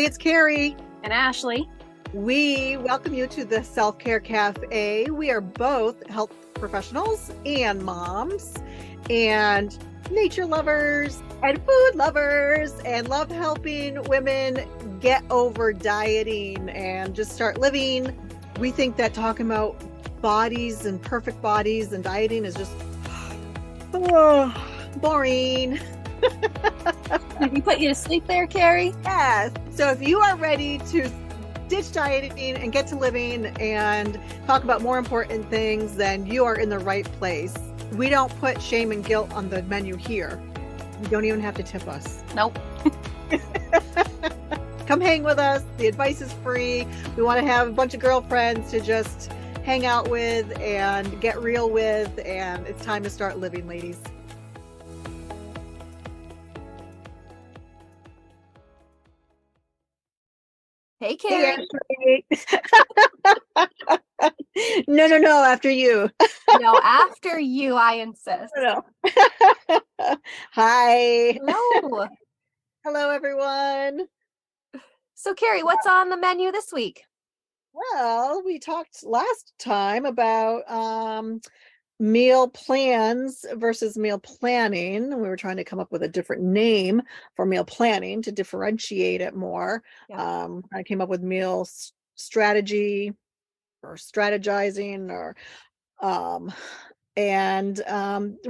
Hey, it's Carrie. And Ashley. We welcome you to the Self-Care Cafe. We are both health professionals and moms and nature lovers and food lovers and love helping women get over dieting and just start living. We think that talking about bodies and perfect bodies and dieting is just boring. Did we put you to sleep there, Carrie? Yes. So if you are ready to ditch dieting and get to living and talk about more important things, then you are in the right place. We don't put shame and guilt on the menu here. You don't even have to tip us. Nope. Come hang with us. The advice is free. We want to have a bunch of girlfriends to just hang out with and get real with, and it's time to start living, ladies. Hey, Carrie. Hey, No, after you. No, after you, I insist. No. Hi. No. Hello, everyone. So, Carrie, what's on the menu this week? Well, we talked last time about meal plans versus meal planning. We were trying to come up with a different name for meal planning to differentiate it more. Yeah. I came up with meal strategy or strategizing or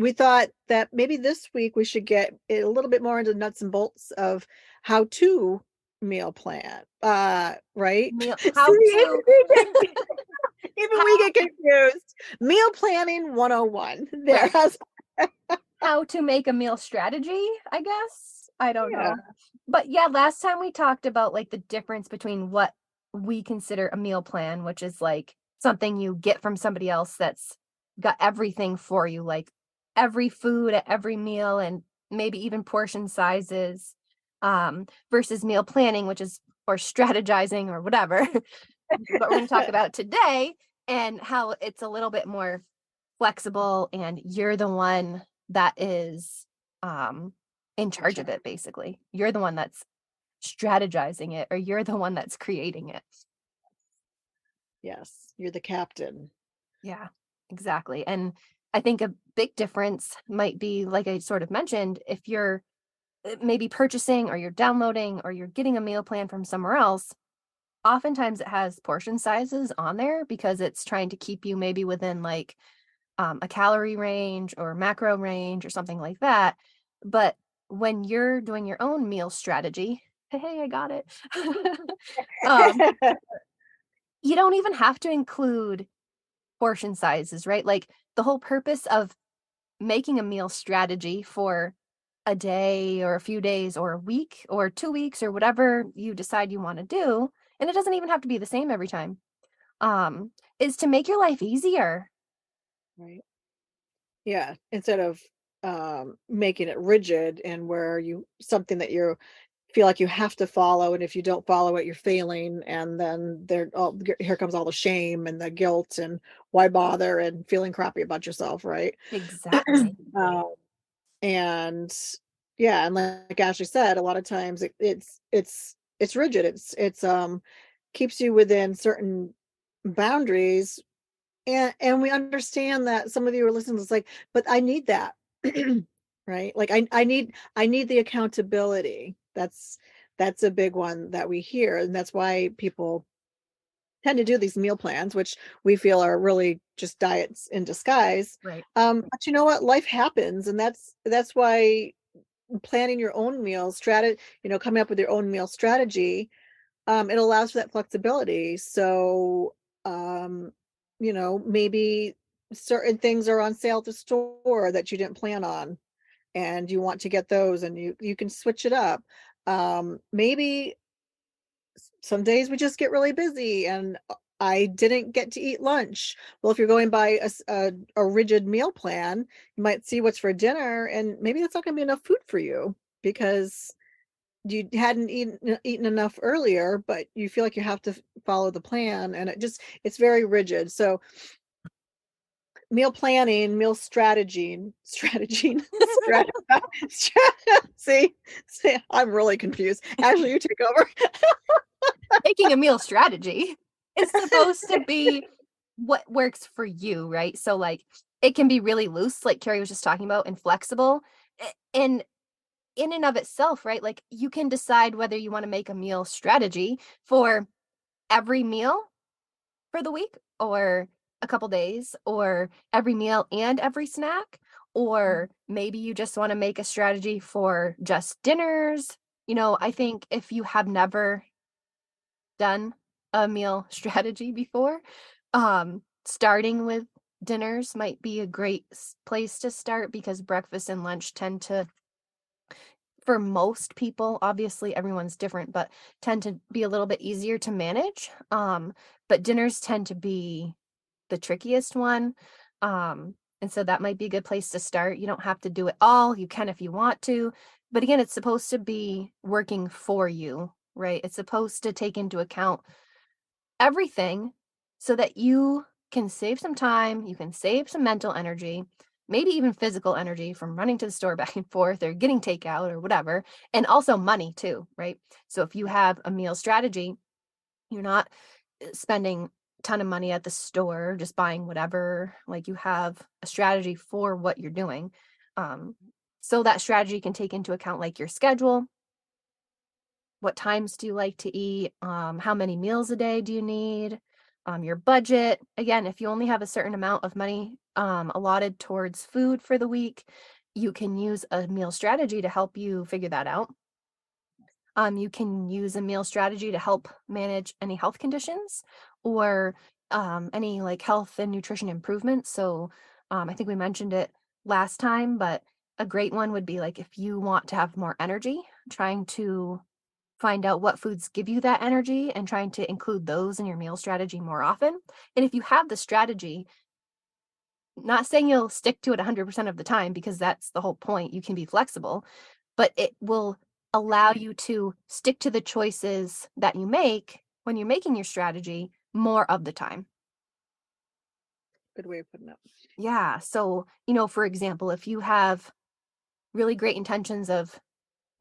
we thought that maybe this week we should get a little bit more into nuts and bolts of how to meal plan, right? How to Even we get confused. Meal planning 101. There. Right. How to make a meal strategy, I guess. I don't know. But yeah, last time we talked about like the difference between what we consider a meal plan, which is like something you get from somebody else that's got everything for you, like every food at every meal and maybe even portion sizes, versus meal planning, which is or strategizing or whatever. What we're going to talk about today and how it's a little bit more flexible and you're the one that is in charge of it. Basically, you're the one that's strategizing it or you're the one that's creating it. Yes, you're the captain. Yeah, exactly. And I think a big difference might be, like I sort of mentioned, if you're maybe purchasing or you're downloading or you're getting a meal plan from somewhere else, oftentimes it has portion sizes on there because it's trying to keep you maybe within like a calorie range or macro range or something like that. But when you're doing your own meal strategy, hey, I got it. You don't even have to include portion sizes, right? Like the whole purpose of making a meal strategy for a day or a few days or a week or 2 weeks or whatever you decide you want to do, and it doesn't even have to be the same every time, is to make your life easier. Right. Yeah, instead of making it rigid and where you something that you feel like you have to follow, and if you don't follow it, you're failing, and then here comes all the shame and the guilt and why bother and feeling crappy about yourself, right? Exactly. And yeah, and like Ashley said, a lot of times it's rigid. It's keeps you within certain boundaries, and we understand that some of you are listening to this like, but I need that. Right? Like I need the accountability. That's a big one that we hear, and that's why people tend to do these meal plans, which we feel are really just diets in disguise. Right. But you know what? Life happens, and that's why planning your own meal strategy, coming up with your own meal strategy, it allows for that flexibility. So, maybe certain things are on sale at the store that you didn't plan on, and you want to get those, and you can switch it up. Maybe some days we just get really busy and I didn't get to eat lunch. Well, if you're going by a rigid meal plan, you might see what's for dinner, and maybe that's not going to be enough food for you because you hadn't eaten enough earlier, but you feel like you have to follow the plan, and it's very rigid. So meal planning, meal strategy, see, see, I'm really confused. Ashley, you take over. Making a meal strategy is supposed to be what works for you, right? So, like, it can be really loose, like Carrie was just talking about, and flexible. And in and of itself, right? Like, you can decide whether you want to make a meal strategy for every meal for the week, or a couple days, or every meal and every snack, or maybe you just want to make a strategy for just dinners. I think if you have never done a meal strategy before, starting with dinners might be a great place to start, because breakfast and lunch tend to, for most people, obviously everyone's different, but tend to be a little bit easier to manage. But dinners tend to be the trickiest one. And so that might be a good place to start. You don't have to do it all. You can if you want to. But again, it's supposed to be working for you, right? It's supposed to take into account everything so that you can save some time, you can save some mental energy, maybe even physical energy from running to the store back and forth or getting takeout or whatever, and also money too, right? So if you have a meal strategy, you're not spending a ton of money at the store just buying whatever. Like, you have a strategy for what you're doing. Um, so that strategy can take into account like your schedule. What times do you like to eat? How many meals a day do you need? Your budget. Again, if you only have a certain amount of money allotted towards food for the week, you can use a meal strategy to help you figure that out. You can use a meal strategy to help manage any health conditions, or any like health and nutrition improvements. So I think we mentioned it last time, but a great one would be like if you want to have more energy, trying to find out what foods give you that energy and trying to include those in your meal strategy more often. And if you have the strategy, not saying you'll stick to it 100% of the time, because that's the whole point. You can be flexible, but it will allow you to stick to the choices that you make when you're making your strategy more of the time. Good way of putting it. Yeah. So, for example, if you have really great intentions of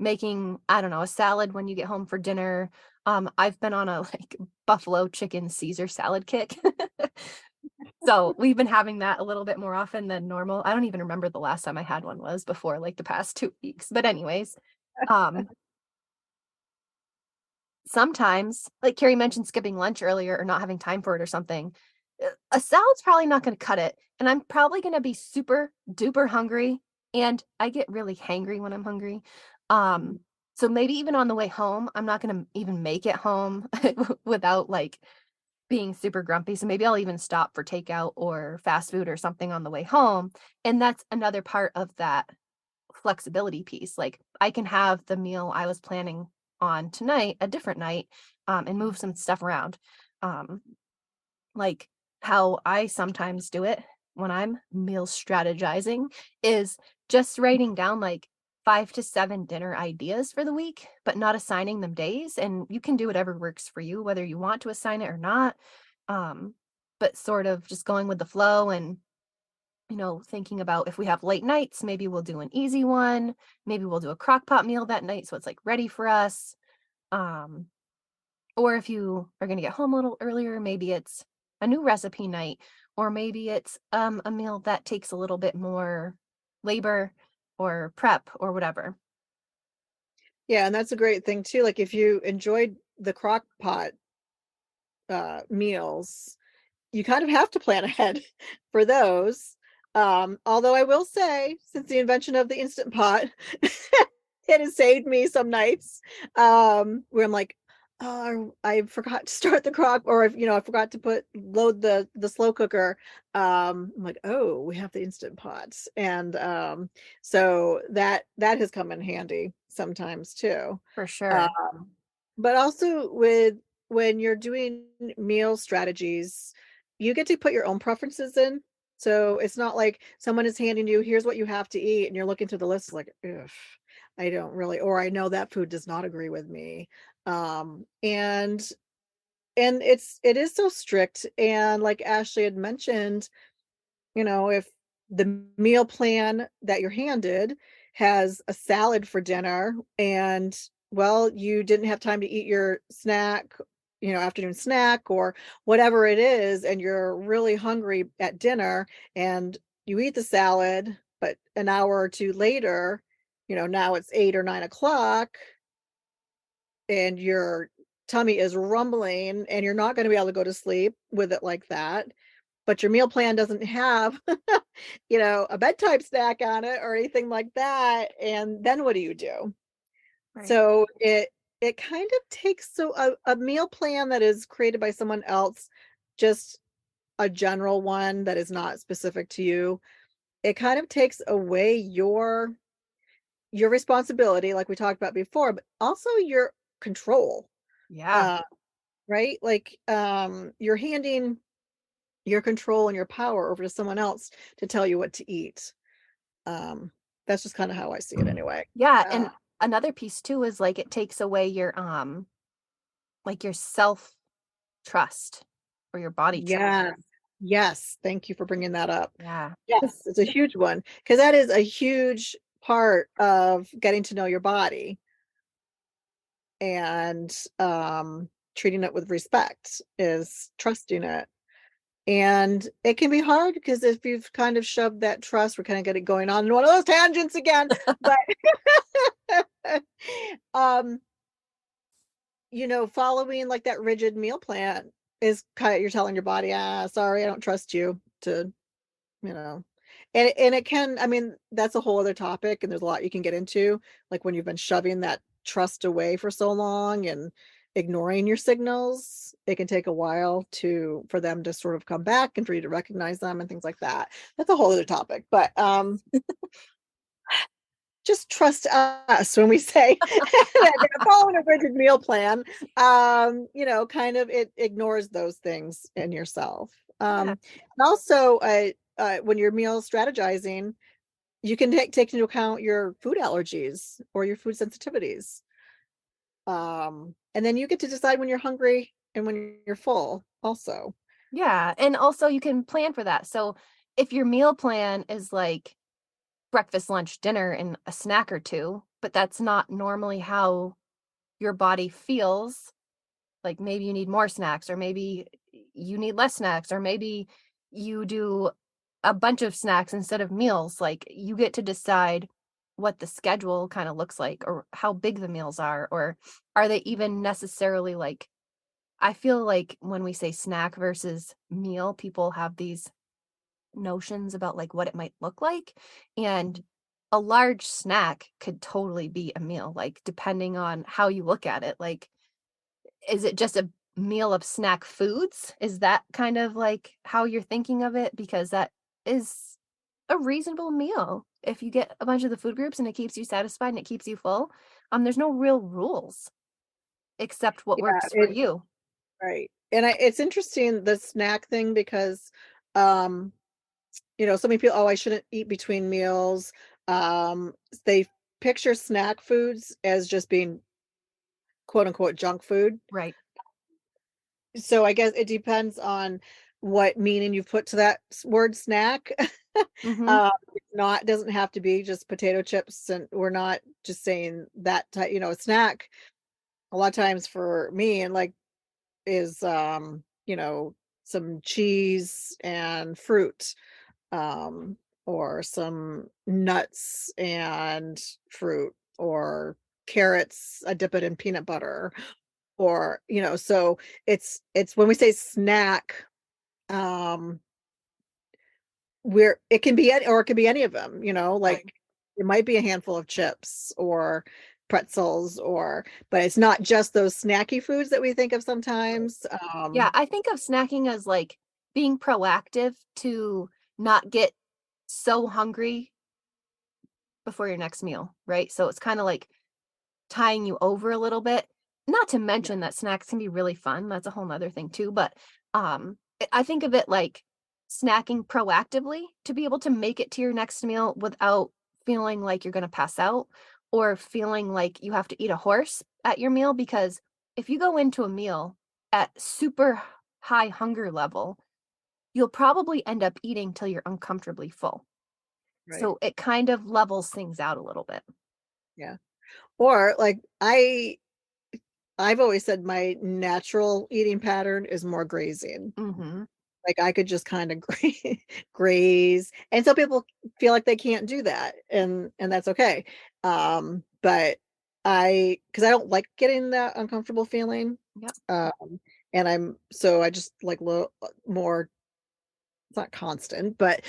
making, I don't know, a salad when you get home for dinner. I've been on a like buffalo chicken Caesar salad kick. So we've been having that a little bit more often than normal. I don't even remember the last time I had one was before like the past 2 weeks. But anyways, um, sometimes, like Carrie mentioned skipping lunch earlier or not having time for it or something, a salad's probably not going to cut it. And I'm probably going to be super duper hungry. And I get really hangry when I'm hungry. Um, so maybe even on the way home, I'm not going to even make it home without like being super grumpy. So maybe I'll even stop for takeout or fast food or something on the way home. And that's another part of that flexibility piece. Like, I can have the meal I was planning on tonight a different night, and move some stuff around. Um, like how I sometimes do it when I'm meal strategizing is just writing down like 5 to 7 dinner ideas for the week, but not assigning them days. And you can do whatever works for you, whether you want to assign it or not. Um, but sort of just going with the flow, and thinking about if we have late nights, maybe we'll do an easy one. Maybe we'll do a crock pot meal that night so it's like ready for us. Um, or if you are going to get home a little earlier, maybe it's a new recipe night, or maybe it's a meal that takes a little bit more labor or prep or whatever. Yeah, and that's a great thing too. Like if you enjoyed the crock pot meals, you kind of have to plan ahead for those. Although I will say, since the invention of the Instant Pot, it has saved me some nights where I'm like, oh, I forgot to start the crock, or if I forgot to load the slow cooker. I'm like, oh, we have the Instant Pots, and so that has come in handy sometimes too. For sure. Um, but also with when you're doing meal strategies, you get to put your own preferences in. So it's not like someone is handing you, here's what you have to eat, and you're looking through the list like, ugh, I don't really, or I know that food does not agree with me. And it is so strict. And like Ashley had mentioned, If the meal plan that you're handed has a salad for dinner and, well, you didn't have time to eat your snack, afternoon snack or whatever it is, and you're really hungry at dinner and you eat the salad, but an hour or two later, now it's 8 or 9 o'clock and your tummy is rumbling and you're not going to be able to go to sleep with it like that, but your meal plan doesn't have a bedtime snack on it or anything like that, and then what do you do? Right. So it kind of takes, so a meal plan that is created by someone else, just a general one that is not specific to you, it kind of takes away your responsibility like we talked about before, but also your control. Yeah. uh right, like, you're handing your control and your power over to someone else to tell you what to eat. Um, that's just kinda how I see it anyway. Yeah, Uh, and another piece too is like it takes away your like your self trust or your body trust. yes, yes, thank you for bringing that up. Yeah. Yes, it's a huge one because that is a huge part of getting to know your body and, treating it with respect, is trusting it. And it can be hard because if you've kind of shoved that trust, we're kinda getting going on one of those tangents again, but um, following like that rigid meal plan is kind, you're telling your body, "Ah, sorry, I don't trust you to," you know. And it can, I mean, that's a whole other topic and there's a lot you can get into, like when you've been shoving that trust away for so long and ignoring your signals, it can take a while for them to sort of come back and for you to recognize them and things like that. That's a whole other topic, but just trust us when we say that following a rigid meal plan, kind of it ignores those things in yourself. Yeah. And also, when you're meal strategizing, you can take into account your food allergies or your food sensitivities. And then you get to decide when you're hungry and when you're full also. Yeah, and also you can plan for that. So if your meal plan is like breakfast, lunch, dinner, and a snack or two, but that's not normally how your body feels, like maybe you need more snacks, or maybe you need less snacks, or maybe you do a bunch of snacks instead of meals. Like you get to decide what the schedule kind of looks like, or how big the meals are are they even necessarily like, I feel like when we say snack versus meal, people have these notions about like what it might look like. And a large snack could totally be a meal, like depending on how you look at it. Like, is it just a meal of snack foods? Is that kind of like how you're thinking of it? Because that is a reasonable meal. If you get a bunch of the food groups and it keeps you satisfied and it keeps you full, there's no real rules except what Yeah, works for you. right. And it's interesting the snack thing because, um, so many people, oh, I shouldn't eat between meals. They picture snack foods as just being quote unquote junk food. Right. So I guess it depends on what meaning you put to that word snack. Mhm. It's not, doesn't have to be just potato chips, and we're not just saying that type, a snack a lot of times for me and like is some cheese and fruit, um, or some nuts and fruit, or carrots, I dip it in peanut butter, or, so it's when we say snack, um, it can be any, or it can be any of them, Right. like it might be a handful of chips or pretzels, or but it's not just those snacky foods that we think of Right. sometimes. Yeah, I think of snacking as like being proactive to not get so hungry before your next meal, right? So it's kind of like tying you over a little bit. Not to Yeah. mention that snacks can be really fun. That's a whole nother thing too. But I think of it like snacking proactively to be able to make it to your next meal without feeling like you're gonna pass out or feeling like you have to eat a horse at your meal. Because if you go into a meal at super high hunger level, you'll probably end up eating till you're uncomfortably full. Right. So it kind of levels things out a little bit. Yeah. Or like I've always said my natural eating pattern is more grazing. Mhm. Like I could just kind of graze. And some people feel like they can't do that and that's okay. But cuz I don't like getting that uncomfortable feeling. Yep. Um and so I just like more, it's not constant, but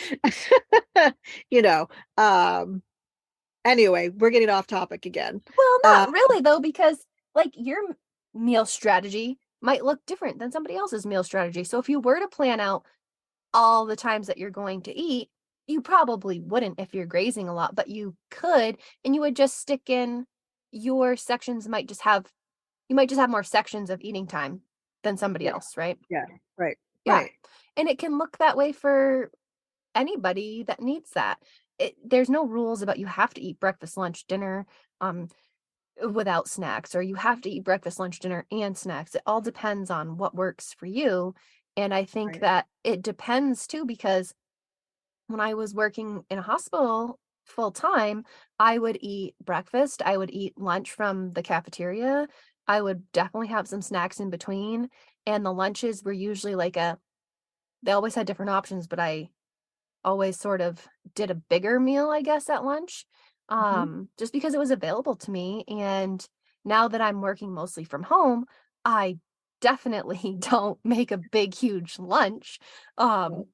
you know, um anyway, we're getting off topic again. Well, Uh not really though, because like your meal strategy might look different than somebody else's meal strategy. So if you were to plan out all the times that you're going to eat, you probably wouldn't if you're grazing a lot, but you could, and you would just stick in your sections might just have you might just have more sections of eating time than somebody yeah, else, right? yeah, right, Yeah. right, And it can look that way for anybody that needs that. There's no rules about you have to eat breakfast, lunch, dinner, um, without snacks, or you have to eat breakfast, lunch, dinner, and snacks. It all depends on what works for you. And I think right, that it depends too, because when I was working in a hospital full time, I would eat breakfast, I would eat lunch from the cafeteria. I would definitely have some snacks in between. And the lunches were usually they always had different options, but I always sort of did a bigger meal, I guess, at lunch, mhm, just because it was available to me. And now that I'm working mostly from home, I definitely don't make a big, huge lunch. yeah, Um,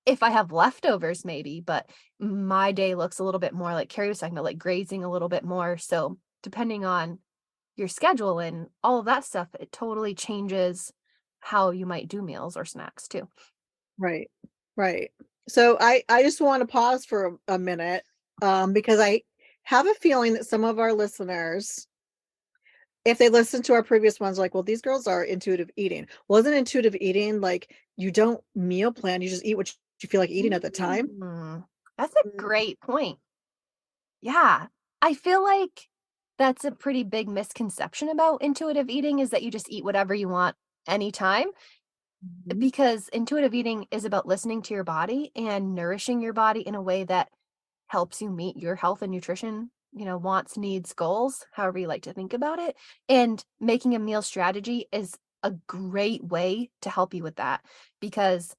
if I have leftovers, maybe, but my day looks a little bit more like Carrie was talking about, like grazing a little bit more. So depending on your schedule and all of that stuff, it totally changes how you might do meals or snacks too. right, right. So I just want to pause for a minute, because I have a feeling that some of our listeners, if they listen to our previous ones, like, well, these girls are intuitive eating. Wasn't intuitive eating like you don't meal plan, you just eat what you feel like eating at the time? That's a Mm, great point. Yeah. I feel like that's a pretty big misconception about intuitive eating is that you just eat whatever you want anytime, mhm, because intuitive eating is about listening to your body and nourishing your body in a way that helps you meet your health and nutrition, wants, needs, goals, however you like to think about it. And making a meal strategy is a great way to help you with that, because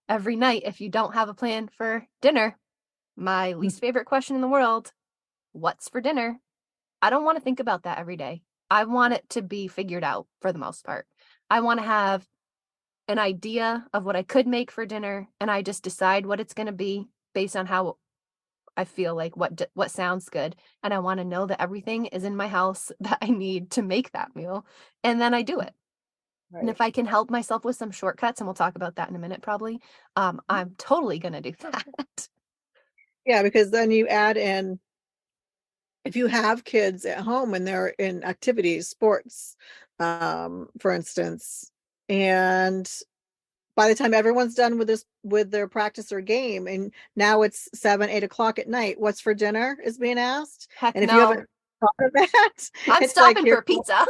every night, if you don't have a plan for dinner, my mm, least favorite question in the world, what's for dinner? I don't want to think about that every day. I want it to be figured out for the most part. I want to have an idea of what I could make for dinner, and I just decide what it's going to be based on how I feel like what sounds good, and I want to know that everything is in my house that I need to make that meal, and then I do it. And right. if I can help myself with some shortcuts, and we'll talk about that in a minute probably, I'm totally going to do that. Yeah, because then you add in, if you have kids at home and they're in activities, sports, for instance, and by the time everyone's done with their practice or game, and now it's 7, 8 o'clock at night, what's for dinner is being asked. Heck And if you no. haven't thought of that, I'm it's like stopping here, for pizza.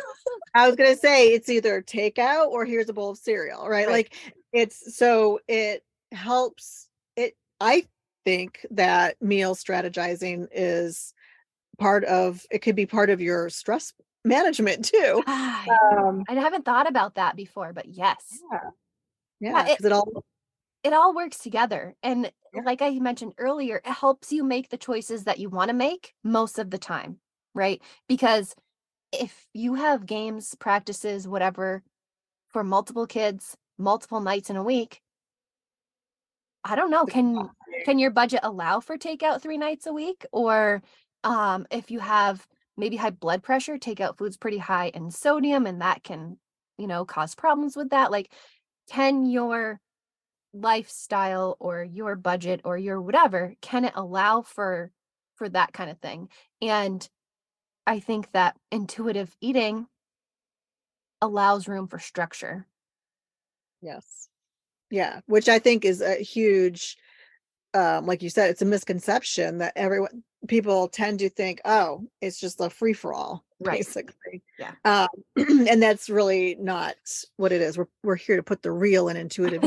I was gonna say it's either takeout or here's a bowl of cereal, right? Right. Like it helps it. I think that meal strategizing is it could be part of your stress management too. Ah, Um, I haven't thought about that before, but yes. yeah, Yeah, yeah, because it all works together. And yeah, like I mentioned earlier, it helps you make the choices that you want to make most of the time, right? Because if you have games, practices, whatever, for multiple kids, multiple nights in a week, I don't know, can your budget allow for takeout 3 nights a week? Or if you have maybe high blood pressure, takeout food's pretty high in sodium and that can, cause problems with that. Like, can your lifestyle or your budget or your whatever, can it allow for that kind of thing? And I think that intuitive eating allows room for structure. yes, yeah, which I think is a huge, like you said, it's a misconception that everyone. people tend to think, oh, it's just a free for all, Right. basically. Yeah. Um, and that's really not what it is. We're here to put the real and intuitive.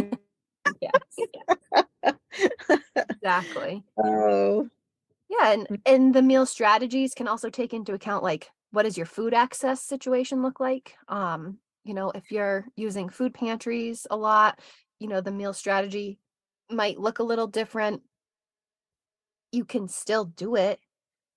Yes. Exactly. Oh, Yeah, and the meal strategies can also take into account, like, what does your food access situation look like? If you're using food pantries a lot, the meal strategy might look a little different. You can still do it.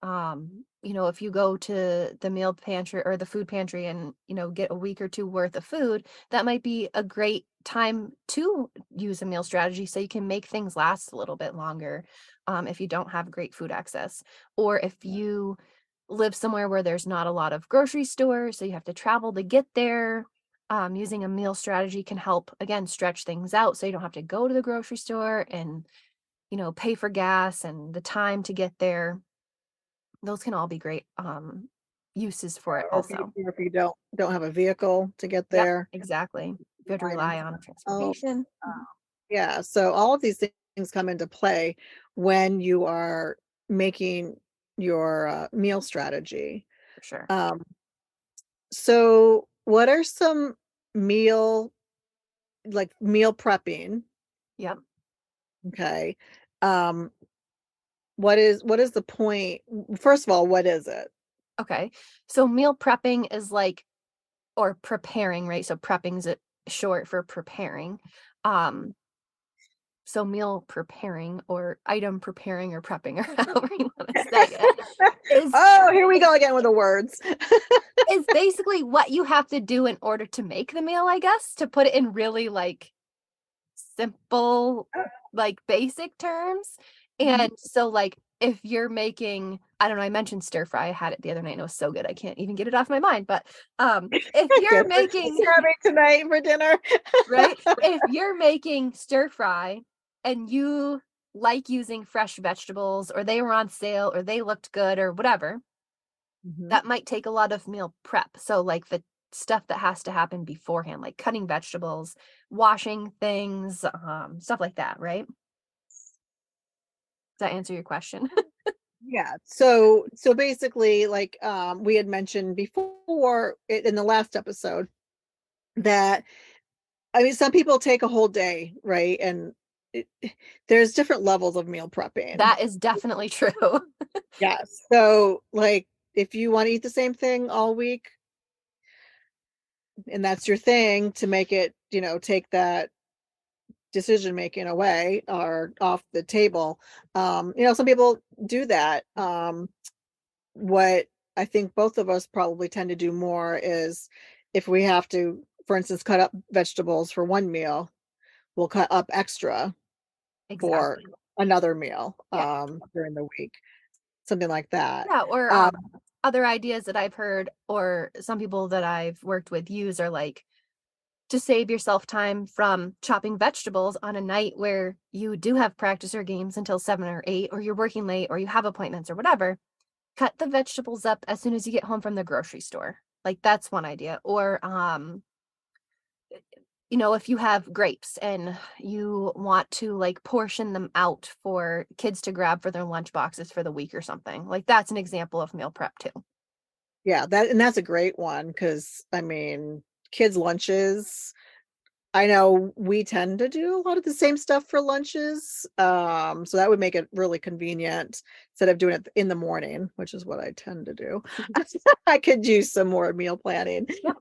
If you go to the meal pantry or the food pantry and, get a week or two worth of food, that might be a great time to use a meal strategy so you can make things last a little bit longer, if you don't have great food access. Or if you live somewhere where there's not a lot of grocery stores, so you have to travel to get there. Using a meal strategy can help, again, stretch things out so you don't have to go to the grocery store and, pay for gas and the time to get there. Those can all be great, uses for it also. or if you don't have a vehicle to get Yep, there, exactly. If you have to line and rely on stuff. Oh, transportation. Mhm. yeah. So all of these things come into play when you are making your meal strategy. For sure. Um, so what are some meal meal prepping? Yep. Okay. Um, what is the point? First of all, what is it? Okay. So meal prepping is like or preparing, right? So prepping's it short for preparing. Um, so meal preparing or item preparing or prepping or however you want to say it is Oh, here we go again with the words. is basically what you have to do in order to make the meal, I guess, to put it in really like simple, like, basic terms, Mhm. and so, like, if you're making I don't know, I mentioned stir fry, I had it the other night and it was so good, I can't even get it off my mind, but, if you're Guess what making she's having tonight for dinner. right? If you're making stir fry and you like using fresh vegetables or they were on sale or they looked good or whatever, Mhm. that might take a lot of meal prep. So, like, the stuff that has to happen beforehand, like cutting vegetables, washing things, stuff like that, right? Does that answer your question? Yeah. So basically, like we had mentioned before in the last episode that I mean some people take a whole day, right? And it, there's different levels of meal prepping. That is definitely true. Yes. So like if you want to eat the same thing all week and that's your thing to make it, take that decision making away or off the table. Some people do that. What I think both of us probably tend to do more is if we have to, for instance, cut up vegetables for one meal, we'll cut up extra for Exactly. another meal Yeah. during the week, something like that. Yeah, or, Um, other ideas that I've heard or some people that I've worked with use are, like, to save yourself time from chopping vegetables on a night where you do have practice or games until 7 or 8, or you're working late, or you have appointments or whatever, cut the vegetables up as soon as you get home from the grocery store. Like, that's one idea. Or, if you have grapes and you want to like portion them out for kids to grab for their lunch boxes for the week or something. Like that's an example of meal prep too. yeah, that's a great one because I mean, kids' lunches. I know we tend to do a lot of the same stuff for lunches, so that would make it really convenient instead of doing it in the morning, which is what I tend to do. I could use some more meal planning. Yep.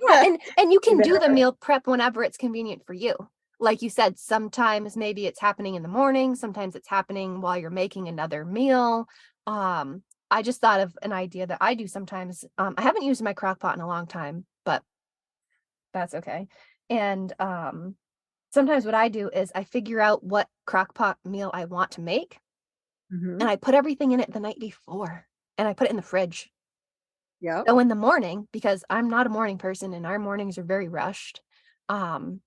Yeah, and you can do the There. meal prep whenever it's convenient for you. Like you said, sometimes maybe it's happening in the morning, sometimes it's happening while you're making another meal. I just thought of an idea that I do sometimes. I haven't used my crock pot in a long time, but that's okay. And sometimes what I do is I figure out what crock pot meal I want to make Mhm. and I put everything in it the night before and I put it in the fridge. Yep. So in the morning, because I'm not a morning person and our mornings are very rushed, um,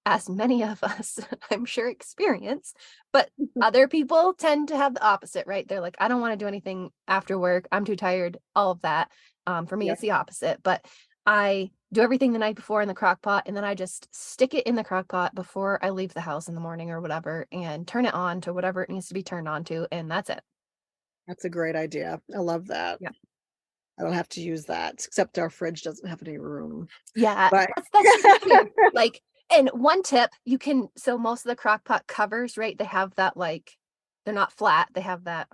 as many of us, I'm sure, experience, but other people tend to have the opposite, right? They're like, I don't want to do anything after work. I'm too tired, all of that. For me, Yep. it's the opposite, but I do everything the night before in the crock pot and then I just stick it in the crock pot before I leave the house in the morning or whatever and turn it on to whatever it needs to be turned on to. And that's it. That's a great idea. I love that. Yeah. I don't have to use that, except our fridge doesn't have any room. Yeah, But that's true too. Like, and one tip, you can so most of the crock pot covers, right, they have that, like they're not flat, they have that,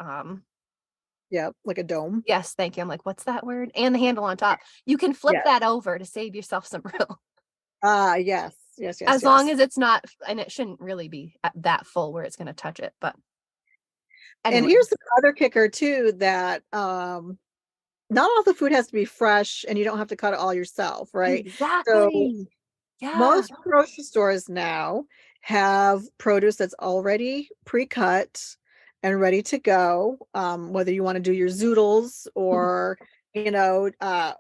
yeah, like a dome. yes, thank you, I'm like, "What's that word?" And the handle on top. You can flip Yeah. that over to save yourself some room, Ah, yes. Yes, yes, as long yes. as it's not and it shouldn't really be at that full where it's gonna touch it, but And anyway. here's the other kicker too, that not all the food has to be fresh and you don't have to cut it all yourself, right? So Exactly. Yeah. most grocery stores now have produce that's already pre-cut and ready to go. Whether you want to do your zoodles or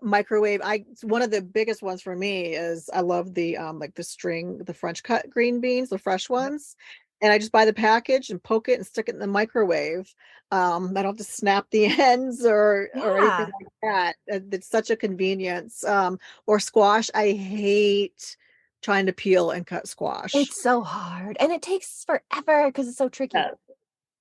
microwave. One of the biggest ones for me is I love the like the French cut green beans, the fresh Yep. ones. And I just buy the package and poke it and stick it in the microwave. I don't have to snap the ends or anything Yeah. like that. It's such a convenience. Or squash. I hate trying to peel and cut squash. It's so hard, and it takes forever because it's so tricky. Yes.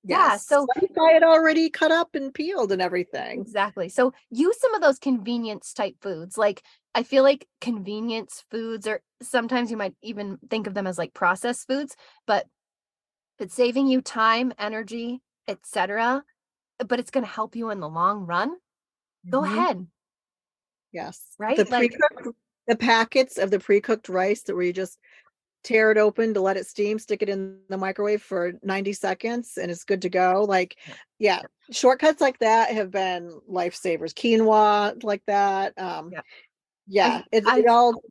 Yeah, Yes. so I buy it already cut up and peeled and everything. exactly. So use some of those convenience type foods. Like I feel like convenience foods or sometimes you might even think of them as like processed foods, but it's saving you time, energy, etc. But it's going to help you in the long run. Go Mhm. ahead, Yes. right? Like The packets of the pre-cooked rice that where you just tear it open to let it steam, stick it in the microwave for 90 seconds and it's good to go. Like, yeah, yeah, shortcuts like that have been lifesavers. Quinoa like that. yeah. Yeah, I've it I've all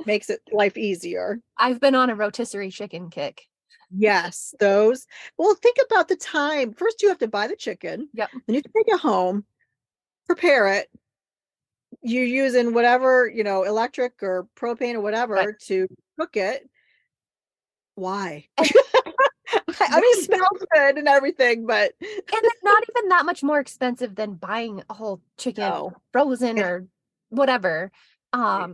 makes it life easier. I've been on a rotisserie chicken kick. Yes, those. Well, think about the time. First, you have to buy the chicken, Yep. then you have to take it home, prepare it. You're using whatever, electric or propane or Right. whatever to cook it. Why? And I mean, it right. smells good and everything, but And they're not even that much more expensive than buying a whole chicken no. frozen It's or whatever. right.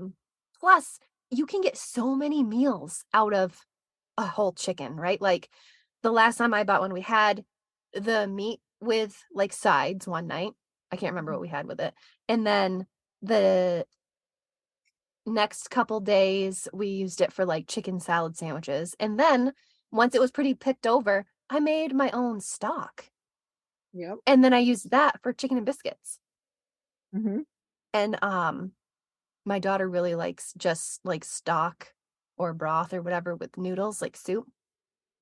Plus you can get so many meals out of a whole chicken, right? Like the last time I bought one, we had the meat with like sides one night. I can't remember what we had with it. And then the next couple days we used it for like chicken salad sandwiches. And then once it was pretty picked over, I made my own stock. Yep. And then I used that for chicken and biscuits. Hmm. And my daughter really likes just like stock or broth or whatever with noodles, like soup.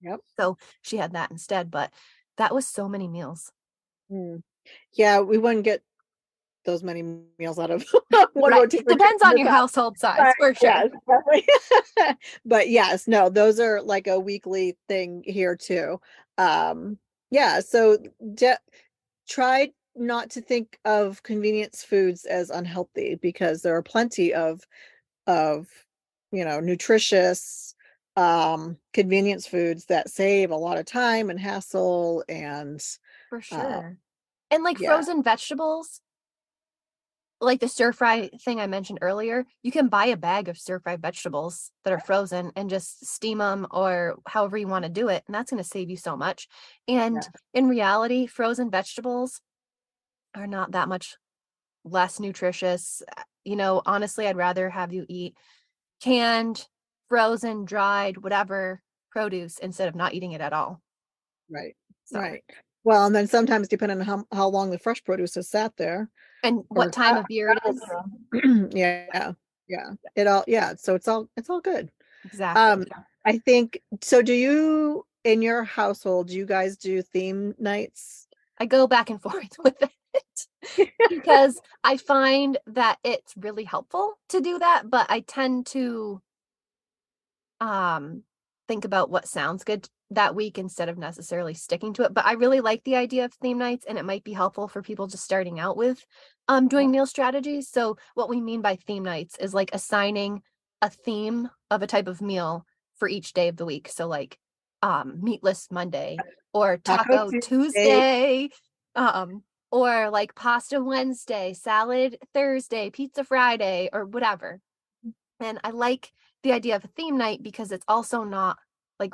Yep. So she had that instead, but that was so many meals. Mm. Yeah, we wouldn't get those many meals out of one Right. rotisserie chicken Depends in on this your house. household size But for sure. yes, definitely. But yes, no, those are like a weekly thing here too. Yeah, so de try not to think of convenience foods as unhealthy because there are plenty of nutritious convenience foods that save a lot of time and hassle and For uh sure. And like yeah, frozen vegetables, like the stir fry thing I mentioned earlier, you can buy a bag of stir fry vegetables that are frozen and just steam them or however you want to do it. And that's going to save you so much. And yeah, in reality, frozen vegetables are not that much less nutritious. Honestly, I'd rather have you eat canned, frozen, dried, whatever produce instead of not eating it at all. right, So, right. Well, and then sometimes depending on how long the fresh produce has sat there and what or time of year it traveled is? from. Yeah, yeah. It all yeah, so it's all good. Exactly. Um, I think so. Do you in your household, do you guys do theme nights? I go back and forth with it because I find that it's really helpful to do that, but I tend to um think about what sounds good that week instead of necessarily sticking to it. But I really like the idea of theme nights and it might be helpful for people just starting out with doing Yep. meal strategies. So what we mean by theme nights is like assigning a theme of a type of meal for each day of the week. So like meatless Monday or Taco taco Tuesday. Tuesday, or like pasta Wednesday, salad Thursday, pizza Friday, or whatever. And I like the idea of a theme night because it's also not like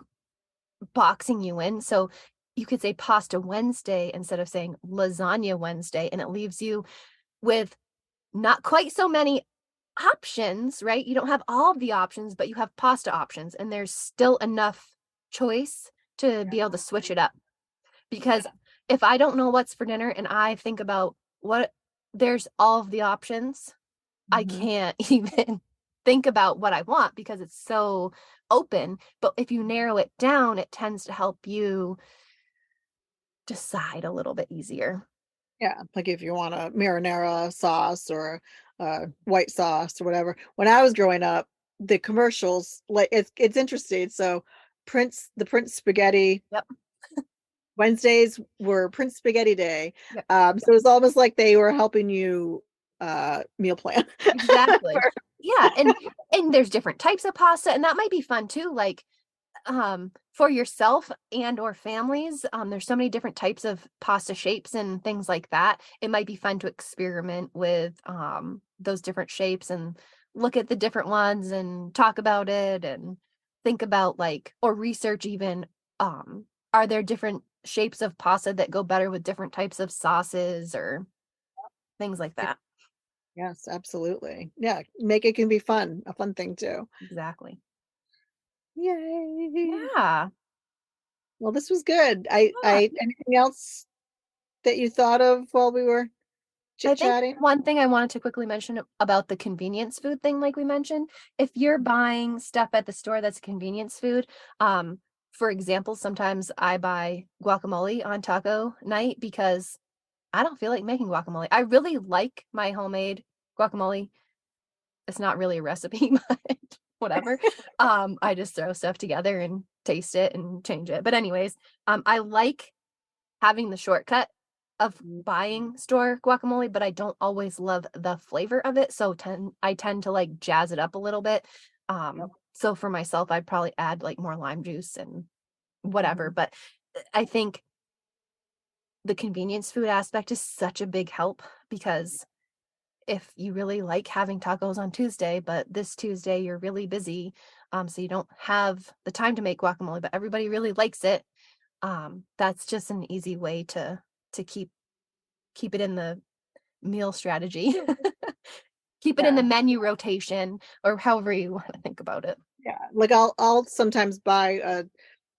boxing you in. So you could say pasta Wednesday instead of saying lasagna Wednesday, and it leaves you with not quite so many options, right? You don't have all of the options, but you have pasta options, and there's still enough choice to be able to switch it up. Because if I don't know what's for dinner and I think about what there's all of the options, I Mhm. can't even think about what I want because it's so open. But if you narrow it down, it tends to help you decide a little bit easier. Yeah, like if you want a marinara sauce or white sauce or whatever. When I was growing up, the commercials, like it's interesting. So the Prince spaghetti Yep. Wednesdays were Prince Spaghetti Day. Yep. So it's almost like they were helping you meal plan. Exactly. For- Yeah, and there's different types of pasta, and that might be fun too, like, for yourself and or families, there's so many different types of pasta shapes and things like that. It might be fun to experiment with, those different shapes and look at the different ones and talk about it and think about, like or research even, are there different shapes of pasta that go better with different types of sauces or things like Yeah, that. yes, absolutely. Yeah, make it can be fun, a fun thing too. Exactly. Yay. Yeah. Well, this was good. Yeah. I anything else that you thought of while we were I think chit-chatting? one thing I wanted to quickly mention about the convenience food thing, like we mentioned, if you're buying stuff at the store that's convenience food, for example, sometimes I buy guacamole on taco night because I don't feel like making guacamole. I really like my homemade guacamole. It's not really a recipe, but whatever. I just throw stuff together and taste it and change it. But anyways, I like having the shortcut of Mm, buying store guacamole, but I don't always love the flavor of it, so I tend to, like, jazz it up a little bit. yep, So for myself, I'd probably add, like, more lime juice and whatever, mhm, but, I think the convenience food aspect is such a big help because if you really like having tacos on Tuesday, but this Tuesday you're really busy, so you don't have the time to make guacamole, but everybody really likes it, that's just an easy way to keep it in the meal strategy. Keep it in the yeah, menu rotation or however you wanna think about it. yeah, like, I'll sometimes buy a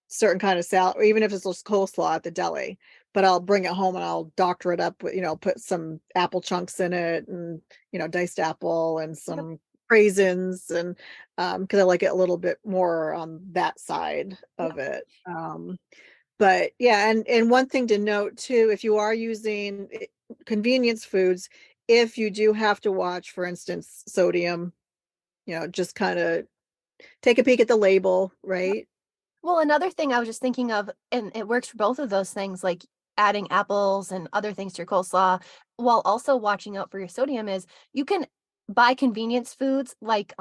certain kind of salad, or even if it's just coleslaw at the deli, but I'll bring it home and I'll doctor it up with, put some apple chunks in it and, diced apple and Yep, some raisins and, because I like it a little bit more on that side yep. of it. But yeah, and one thing to note too, if you are using convenience foods, if you do have to watch, for instance, sodium, just kind of take a peek at the label, right? Well, another thing I was just thinking of, and it works for both of those things, like adding apples and other things to your coleslaw, while also watching out for your sodium is you can buy convenience foods like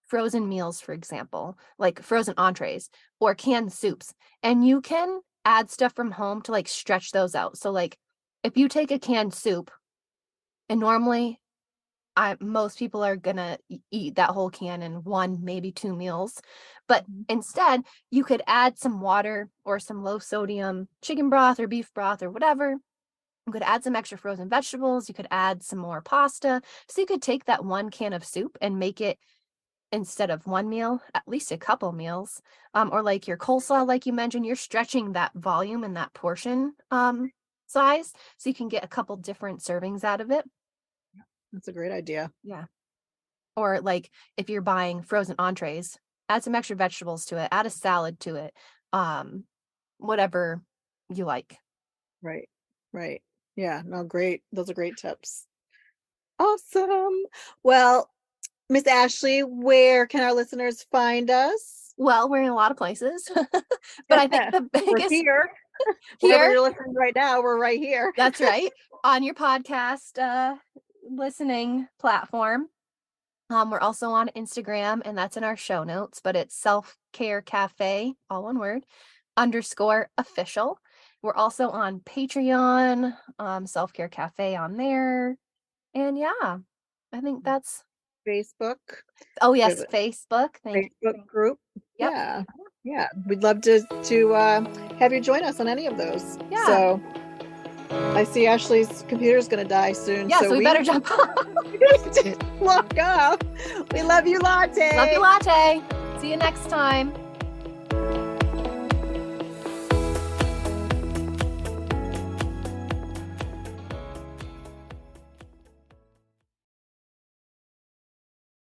frozen meals, for example, like frozen entrees or canned soups. And you can add stuff from home to like stretch those out. So like if you take a canned soup and normally I most people are gonna eat that whole can in 1, maybe 2 meals, but Mhm. instead, you could add some water or some low sodium chicken broth or beef broth or whatever. You could add some extra frozen vegetables, you could add some more pasta. So you could take that 1 can of soup and make it instead of 1 meal, at least a couple meals. Or like your coleslaw, like you mentioned, you're stretching that volume and that portion, size, so you can get a couple different servings out of it. That's a great idea. Yeah. Or like if you're buying frozen entrees, add some extra vegetables to it, add a salad to it, um, whatever you like. Right. Right. Yeah, no, great. Those are great tips. Awesome. Well, Miss Ashley, where can our listeners find us? Well, we're in a lot of places, but I think the We're biggest here. Wherever here, you're listening right now, we're right here. that's right, on your podcast listening platform. We're also on Instagram, and that's in our show notes, but it's Self Care Cafe, all one word, underscore official. We're also on Patreon, Self Care Cafe on there. And yeah, I think that's Facebook. oh We have yes, a Facebook. Thank you. Facebook group. Yep. Yeah. Yeah, we'd love to have you join us on any of those. Yeah. So I see Ashley's computer's going to die soon. Yeah, so we better jump off. Log off. We love you, Latte. Love you, Latte. See you next time.